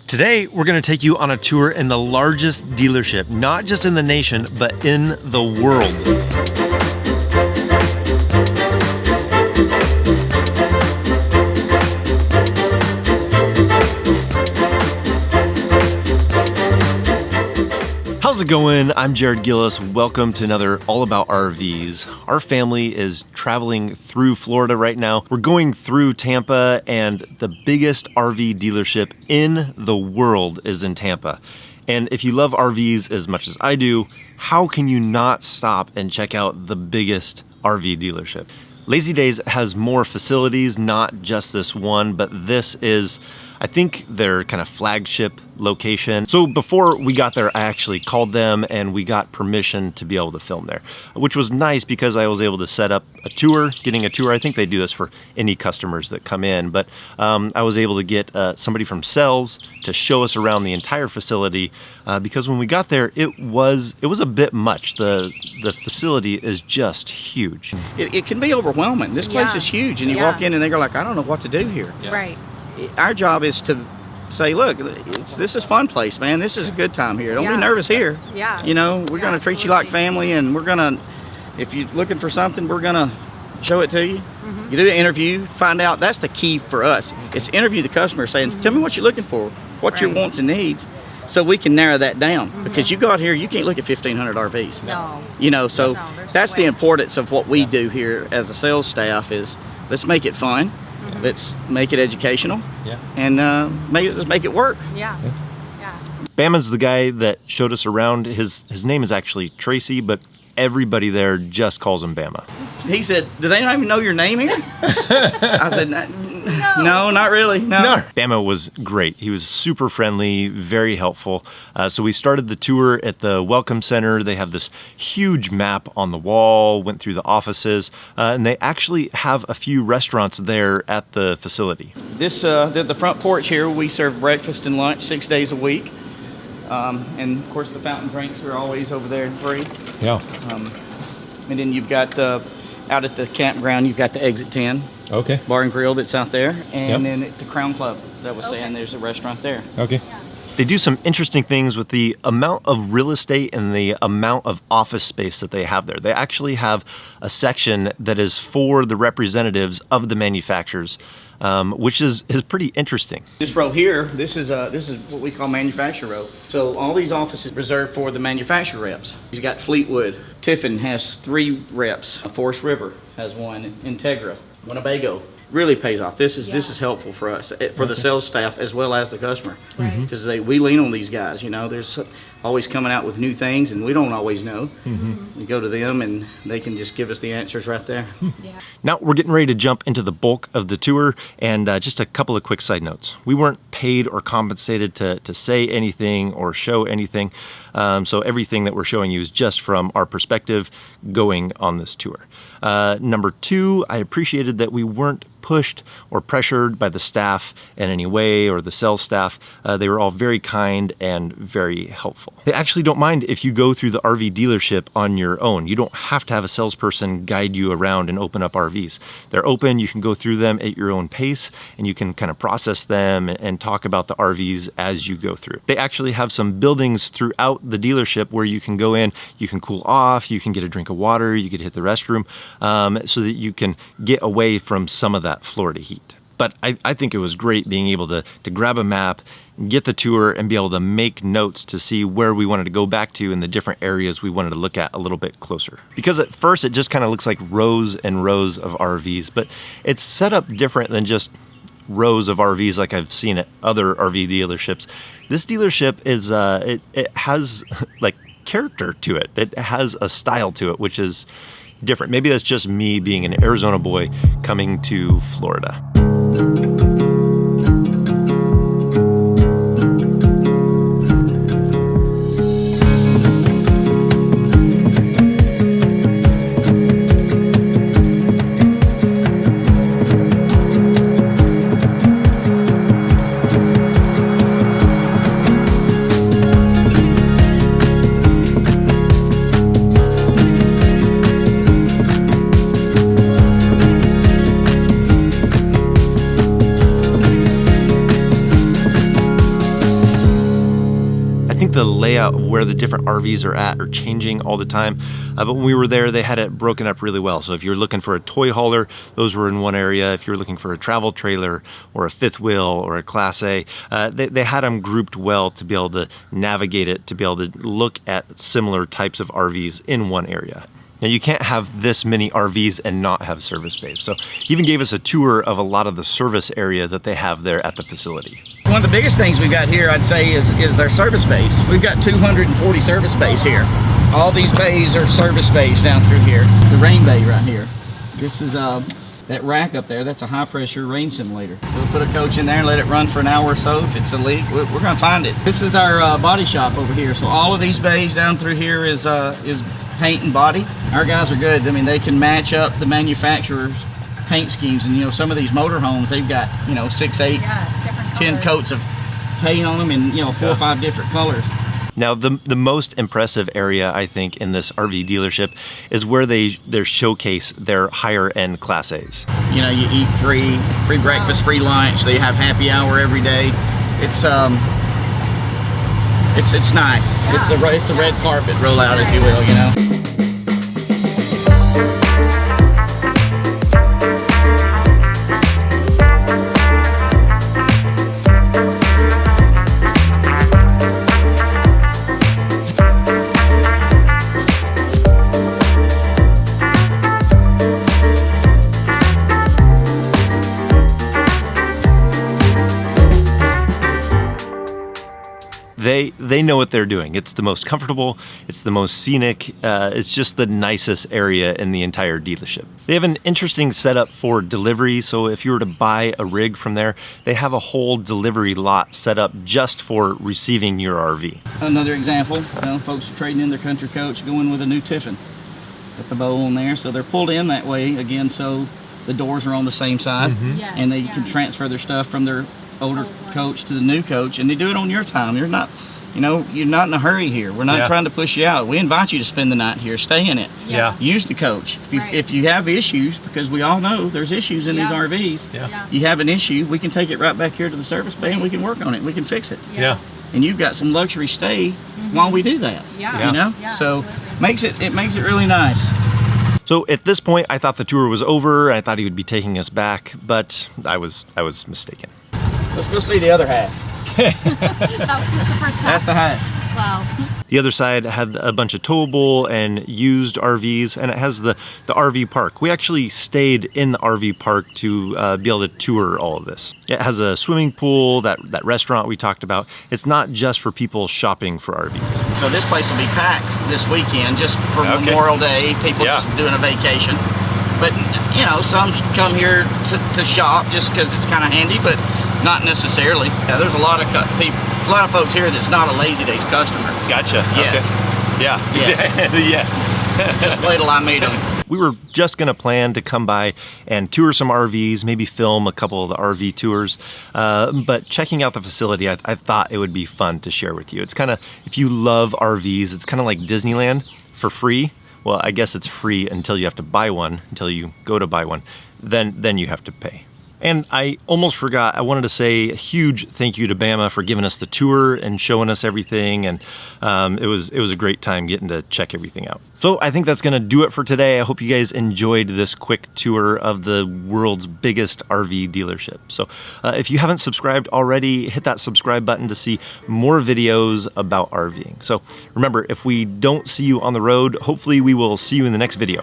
Today, we're going to take you on a tour in the largest dealership, not just in the nation, but in the world. How's it going? I'm Jared Gillis. Welcome to another All About RVs. Our family is traveling through Florida right now. We're going through Tampa, and the biggest RV dealership in the world is in Tampa. And if you love RVs as much as I do, how can you not stop and check out the biggest RV dealership? LazyDays has more facilities, not just this one, but this is, I think, their kind of flagship location. So before we got there, I actually called them and we got permission to be able to film there, which was nice because I was able to set up a tour, getting a tour. I think they do this for any customers that come in, but I was able to get somebody from sales to show us around the entire facility because when we got there, it was a bit much. The facility is just huge. It can be overwhelming. This place is huge, and you walk in and they're like, I don't know what to do here. Yeah. Right. Our job is to say, look, this is a fun place, man. This is a good time here. Don't be nervous here. Yeah. You know, we're going to treat you like family, and we're going to, if you're looking for something, we're going to show it to you. Mm-hmm. You do an interview, find out. That's the key for us. It's interview the customer, saying, tell me what you're looking for, what your wants and needs, so we can narrow that down. Because you go out here, you can't look at 1,500 RVs. No. You know, so that's the importance of what we do here as a sales staff is let's make it fun. Let's make it educational, and let's make it work. Yeah. Bama's the guy that showed us around. His name is actually Tracy, but everybody there just calls him Bama. He said, do they not even know your name here? I said, no, not really, no. Bama was great. He was super friendly, very helpful. So we started the tour at the Welcome Center. They have this huge map on the wall, went through the offices, and they actually have a few restaurants there at the facility. This, the front porch here, we serve breakfast and lunch 6 days a week. And of course the fountain drinks are always over there and free. Yeah. And then you've got out at the campground, you've got the Exit 10 bar and grill that's out there, and then at the Crown Club that was saying there's a restaurant there. Okay. They do some interesting things with the amount of real estate and the amount of office space that they have there. They actually have a section that is for the representatives of the manufacturers, which is pretty interesting. This row here, this is what we call manufacturer row. So all these offices reserved for the manufacturer reps. You got Fleetwood, Tiffin has 3 reps, Forest River has 1, Integra, Winnebago. Really pays off. This is helpful for us, for the sales staff as well as the customer, because we lean on these guys. You know, there's always coming out with new things, and we don't always know. We go to them, and they can just give us the answers right there. Now we're getting ready to jump into the bulk of the tour, and just a couple of quick side notes. We weren't paid or compensated to say anything or show anything, so everything that we're showing you is just from our perspective going on this tour. Number 2, I appreciated that we weren't pushed or pressured by the staff in any way, or the sales staff. They were all very kind and very helpful. They actually don't mind if you go through the RV dealership on your own. You don't have to have a salesperson guide you around and open up RVs. They're open, you can go through them at your own pace, and you can kind of process them and talk about the RVs as you go through. They actually have some buildings throughout the dealership where you can go in, you can cool off, you can get a drink of water, you could hit the restroom, so that you can get away from some of that Florida heat. But I think it was great being able to grab a map, get the tour, and be able to make notes to see where we wanted to go back to and the different areas we wanted to look at a little bit closer. Because at first it just kind of looks like rows and rows of RVs, but it's set up different than just rows of RVs like I've seen at other RV dealerships. This dealership is, it has like character to it. It has a style to it, which is different. Maybe that's just me being an Arizona boy coming to Florida. the layout of where the different RVs are changing all the time. But when we were there, they had it broken up really well. So if you're looking for a toy hauler, those were in one area. If you're looking for a travel trailer or a fifth wheel or a Class A, they had them grouped well to be able to navigate it, to be able to look at similar types of RVs in one area. Now, you can't have this many RVs and not have service bays. So he even gave us a tour of a lot of the service area that they have there at the facility. One of the biggest things we've got here, I'd say, is their service bays. We've got 240 service bays here. All these bays are service bays down through here. The rain bay right here. This is that rack up there, that's a high pressure rain simulator. We'll put a coach in there and let it run for an hour or so. If it's a leak, we're gonna find it. This is our body shop over here. So all of these bays down through here is paint and body. Our guys are good. I mean, they can match up the manufacturer's paint schemes, and you know, some of these motorhomes, they've got, you know, 6, 8, 10 coats of paint on them, and you know, 4 or 5 different colors. Now, the most impressive area, I think, in this RV dealership is where they showcase their higher end Class A's. You know, you eat free breakfast, free lunch. They have happy hour every day. It's nice. Yeah. It's the red carpet rollout, if you will, you know. They know what they're doing. It's the most comfortable, it's the most scenic, it's just the nicest area in the entire dealership. They have an interesting setup for delivery, so if you were to buy a rig from there, they have a whole delivery lot set up just for receiving your RV. Another example, you know, folks are trading in their country coach, going with a new Tiffin at the bowl on there, so they're pulled in that way, again, so the doors are on the same side, Yes, and they can transfer their stuff from their older coach to the new coach, and they do it on your time. You're not, you know, you're not in a hurry here. We're not trying to push you out. We invite you to spend the night here. Stay in it. Use the coach. If you have issues, because we all know there's issues in these RVs. You have an issue, we can take it right back here to the service bay and we can work on it. We can fix it. And you've got some luxury stay while we do that. You know, so it makes it really nice. So at this point, I thought the tour was over. I thought he would be taking us back, but I was mistaken. Let's go see the other half. That was just the first half. That's the half. Wow. The other side had a bunch of towable and used RVs, and it has the RV park. We actually stayed in the RV park to be able to tour all of this. It has a swimming pool, that restaurant we talked about. It's not just for people shopping for RVs. So this place will be packed this weekend just for Memorial Day, people just doing a vacation. But, you know, some come here to shop just because it's kind of handy, but not necessarily. Yeah, there's a lot of folks here that's not a LazyDays customer. Gotcha. Yet. Okay. Yeah. Just wait till I meet them. We were just gonna plan to come by and tour some RVs, maybe film a couple of the RV tours, but checking out the facility, I thought it would be fun to share with you. It's kind of, if you love RVs, it's kind of like Disneyland for free. Well, I guess it's free until you have to buy one, until you go to buy one, then you have to pay. And I almost forgot, I wanted to say a huge thank you to Bama for giving us the tour and showing us everything, and it was a great time getting to check everything out. So I think that's gonna do it for today. I hope you guys enjoyed this quick tour of the world's biggest RV dealership. So if you haven't subscribed already, hit that subscribe button to see more videos about RVing. So remember, if we don't see you on the road, hopefully we will see you in the next video.